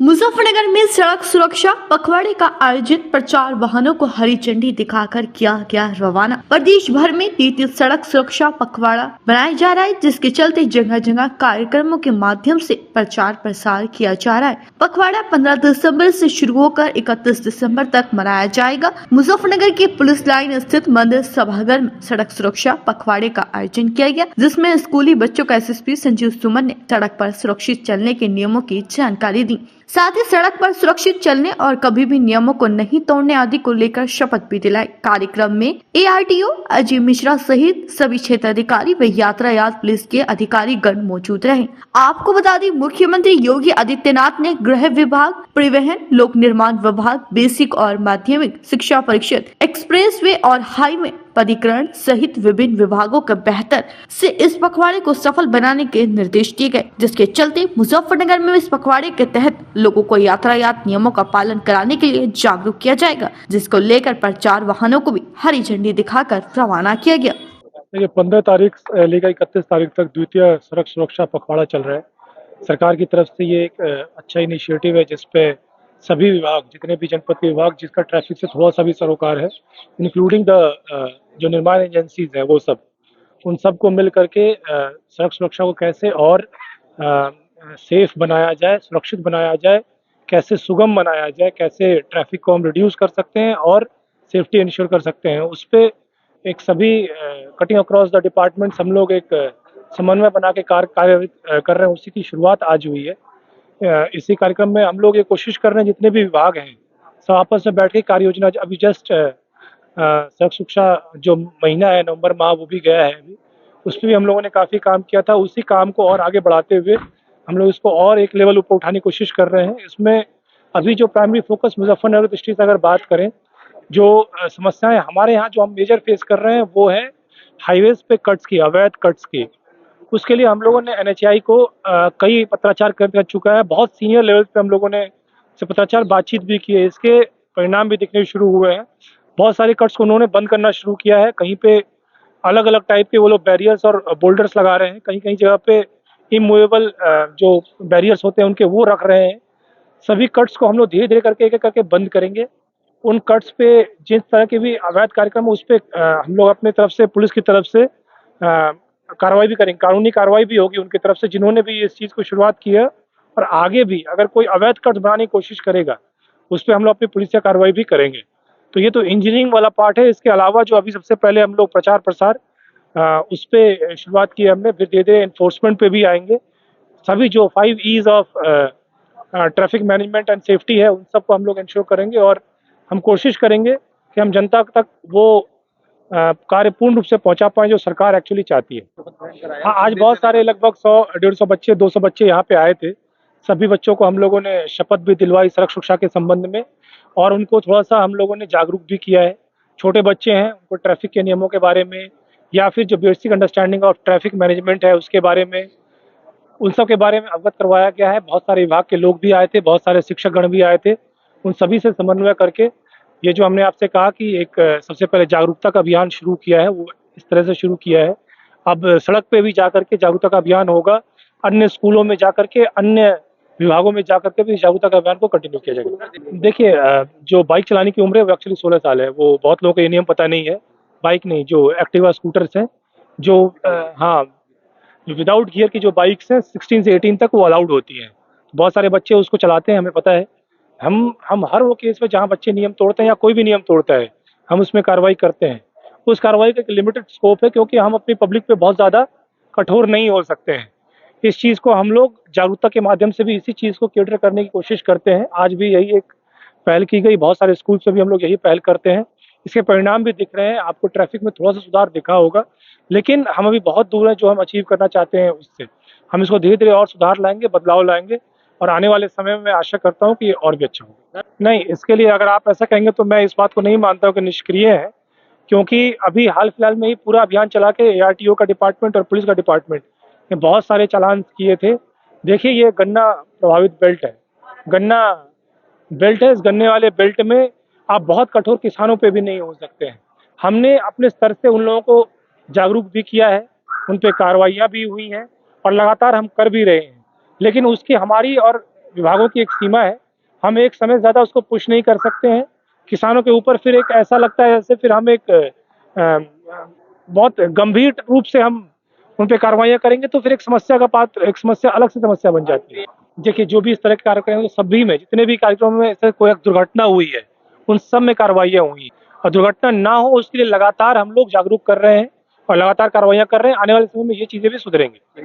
मुजफ्फरनगर में सड़क सुरक्षा पखवाड़े का आयोजित प्रचार वाहनों को हरी झंडी दिखाकर किया गया रवाना। प्रदेश भर में 33 सड़क सुरक्षा पखवाड़ा बनाया जा रहा है, जिसके चलते जगह जगह कार्यक्रमों के माध्यम से प्रचार प्रसार किया जा रहा है। पखवाड़ा 15 दिसंबर से शुरू होकर 31 दिसंबर तक मनाया जाएगा। मुजफ्फरनगर के पुलिस लाइन स्थित मंदिर सभागार में सड़क सुरक्षा पखवाड़े का आयोजन किया गया, जिसमें स्कूली बच्चों का एसएसपी संजीव सुमन ने सड़क पर सुरक्षित चलने के नियमों की जानकारी दी। साथ ही सड़क पर सुरक्षित चलने और कभी भी नियमों को नहीं तोड़ने आदि को लेकर शपथ भी दिलाई। कार्यक्रम में एआरटीओ अजय मिश्रा सहित सभी क्षेत्र अधिकारी व यातायात पुलिस के अधिकारी गण मौजूद रहे। आपको बता दें, मुख्यमंत्री योगी आदित्यनाथ ने गृह विभाग, परिवहन, लोक निर्माण विभाग, बेसिक और माध्यमिक शिक्षा परिषद, एक्सप्रेसवे और हाईवे प्राधिकरण सहित विभिन्न विभागों के बेहतर से इस पखवाड़े को सफल बनाने के निर्देश दिए गए, जिसके चलते मुजफ्फरनगर में इस पखवाड़े के तहत लोगों को यातायात नियमों का पालन कराने के लिए जागरूक किया जाएगा, जिसको लेकर प्रचार वाहनों को भी हरी झंडी दिखाकर रवाना किया गया। देखिए 15 तारीख लेकर 31 तारीख तक द्वितीय सड़क सुरक्षा पखवाड़ा चल रहा है। सरकार की तरफ से ये एक अच्छा इनिशिएटिव है, जिसपे सभी विभाग, जितने भी जनपद के विभाग जिसका ट्रैफिक से थोड़ा सा भी सरोकार है, इंक्लूडिंग द जो निर्माण एजेंसीज है, वो सब उन सबको मिल करके सड़क सुरक्षा को कैसे और सेफ बनाया जाए, सुरक्षित बनाया जाए, कैसे सुगम बनाया जाए, कैसे ट्रैफिक को हम रिड्यूस कर सकते हैं और सेफ्टी इंश्योर कर सकते हैं, उस पे एक सभी कटिंग अक्रॉस द डिपार्टमेंट्स हम लोग एक समन्वय बना के कार्य कर रहे हैं। उसी की शुरुआत आज हुई है। इसी कार्यक्रम में हम लोग ये कोशिश कर रहे हैं, जितने भी विभाग हैं सब आपस में बैठ के कार्य योजना, अभी जस्ट सड़क सुरक्षा जो महीना है नवंबर माह वो भी गया है, अभी उस पर भी हम लोगों ने काफ़ी काम किया था। उसी काम को और आगे बढ़ाते हुए हम लोग इसको और एक लेवल ऊपर उठाने की कोशिश कर रहे हैं। इसमें अभी जो प्राइमरी फोकस मुजफ्फरनगर दृष्टि से अगर बात करें, जो समस्याएं हमारे यहाँ जो हम मेजर फेस कर रहे हैं वो है हाईवेज पे कट्स की, अवैध कट्स की। उसके लिए हम लोगों ने एनएचएआई को कई पत्राचार कर चुका है। बहुत सीनियर लेवल पे हम लोगों ने से पत्राचार बातचीत भी की है, इसके परिणाम भी दिखने शुरू हुए हैं। बहुत सारे कट्स को उन्होंने बंद करना शुरू किया है। कहीं पे अलग अलग टाइप के वो लोग बैरियर्स और बोल्डर्स लगा रहे हैं, कहीं कहीं जगह पे इमूवेबल जो बैरियर्स होते हैं उनके वो रख रहे हैं। सभी कट्स को हम लोग धीरे धीरे करके एक एक करके बंद करेंगे। उन कट्स पे जिस तरह के भी अवैध कार्यक्रम है उस पे हम लोग अपने तरफ से, पुलिस की तरफ से कार्रवाई भी करेंगे, कानूनी कार्रवाई भी होगी उनकी तरफ से, जिन्होंने भी इस चीज़ को शुरुआत की है। और आगे भी अगर कोई अवैध कट्स बनाने की कोशिश करेगा उस पर हम लोग अपनी पुलिस से कार्रवाई भी करेंगे। तो ये तो इंजीनियरिंग वाला पार्ट है। इसके अलावा जो अभी सबसे पहले हम लोग प्रचार प्रसार उस पर शुरुआत की हमने, फिर धीरे धीरे एनफोर्समेंट पे भी आएंगे। सभी जो 5 E's of traffic management and safety है उन सबको हम लोग इंश्योर करेंगे और हम कोशिश करेंगे कि हम जनता तक वो कार्य पूर्ण रूप से पहुंचा पाएं जो सरकार एक्चुअली चाहती है। हाँ, आज बहुत सारे लगभग 100-150 बच्चे, 200 बच्चे यहाँ पे आए थे। सभी बच्चों को हम लोगों ने शपथ भी दिलवाई सड़क सुरक्षा के संबंध में, और उनको थोड़ा सा हम लोगों ने जागरूक भी किया है। छोटे बच्चे हैं, उनको ट्रैफिक के नियमों के बारे में या फिर जो basic understanding of traffic management है उसके बारे में, उन सब के बारे में अवगत करवाया गया है। बहुत सारे विभाग के लोग भी आए थे, बहुत सारे शिक्षक गण भी आए थे। उन सभी से समन्वय करके ये जो हमने आपसे कहा कि एक सबसे पहले जागरूकता का अभियान शुरू किया है, वो इस तरह से शुरू किया है। अब सड़क पे भी जाकर के जागरूकता का अभियान होगा, अन्य स्कूलों में जाकर के, अन्य विभागों में जाकर के भी जागरूकता का अभियान को कंटिन्यू किया जाएगा। देखिए जो बाइक चलाने की उम्र है वो एक्चुअली 16 साल है। वो बहुत लोगों को ये नियम पता नहीं है। बाइक नहीं, जो एक्टिवा स्कूटर्स हैं, जो हाँ, जो विदाउट गियर की जो बाइक्स हैं 16 से 18 तक वो अलाउड होती हैं। बहुत सारे बच्चे उसको चलाते हैं, हमें पता है। हम हर वो केस में जहाँ बच्चे नियम तोड़ते हैं या कोई भी नियम तोड़ता है, हम उसमें कार्रवाई करते हैं। उस कार्रवाई का एक लिमिटेड स्कोप है, क्योंकि हम अपनी पब्लिक पे बहुत ज़्यादा कठोर नहीं हो सकते हैं। इस चीज़ को हम लोग जागरूकता के माध्यम से भी इसी चीज़ को कैटर करने की कोशिश करते हैं। आज भी यही एक पहल की गई, बहुत सारे स्कूल से भी हम लोग यही पहल करते हैं। इसके परिणाम भी दिख रहे हैं। आपको ट्रैफिक में थोड़ा सा सुधार दिखा होगा, लेकिन हम अभी बहुत दूर हैं जो हम अचीव करना चाहते हैं उससे। हम इसको धीरे धीरे और सुधार लाएंगे, बदलाव लाएंगे, और आने वाले समय में मैं आशा करता हूँ कि ये और भी अच्छा होगा। नहीं, इसके लिए अगर आप ऐसा कहेंगे तो मैं इस बात को नहीं मानता हूँ कि निष्क्रिय है, क्योंकि अभी हाल फिलहाल में ही पूरा अभियान चला के एआरटीओ का डिपार्टमेंट और पुलिस का डिपार्टमेंट ने बहुत सारे चालान किए थे। देखिए ये गन्ना प्रभावित बेल्ट है, गन्ना बेल्ट है। इस गन्ने वाले बेल्ट में आप बहुत कठोर किसानों पे भी नहीं हो सकते हैं। हमने अपने स्तर से उन लोगों को जागरूक भी किया है, उन पे कार्रवाइयाँ भी हुई हैं और लगातार हम कर भी रहे हैं। लेकिन उसकी हमारी और विभागों की एक सीमा है, हम एक समय ज़्यादा उसको पुश नहीं कर सकते हैं। किसानों के ऊपर फिर एक ऐसा लगता है जैसे फिर हम एक बहुत गंभीर रूप से हम उन पे कार्रवाइयाँ करेंगे तो फिर एक समस्या अलग से समस्या बन जाती है। देखिए जो भी इस तरह के कार्यक्रम हैं सभी में जितने भी कार्यक्रमों में ऐसे कोई दुर्घटना हुई है, उन सब में कार्रवाइयाँ हुई और दुर्घटना ना हो उसके लिए लगातार हम लोग जागरूक कर रहे हैं और लगातार कार्रवाइयाँ कर रहे हैं। आने वाले समय में ये चीज़ें भी सुधरेंगी।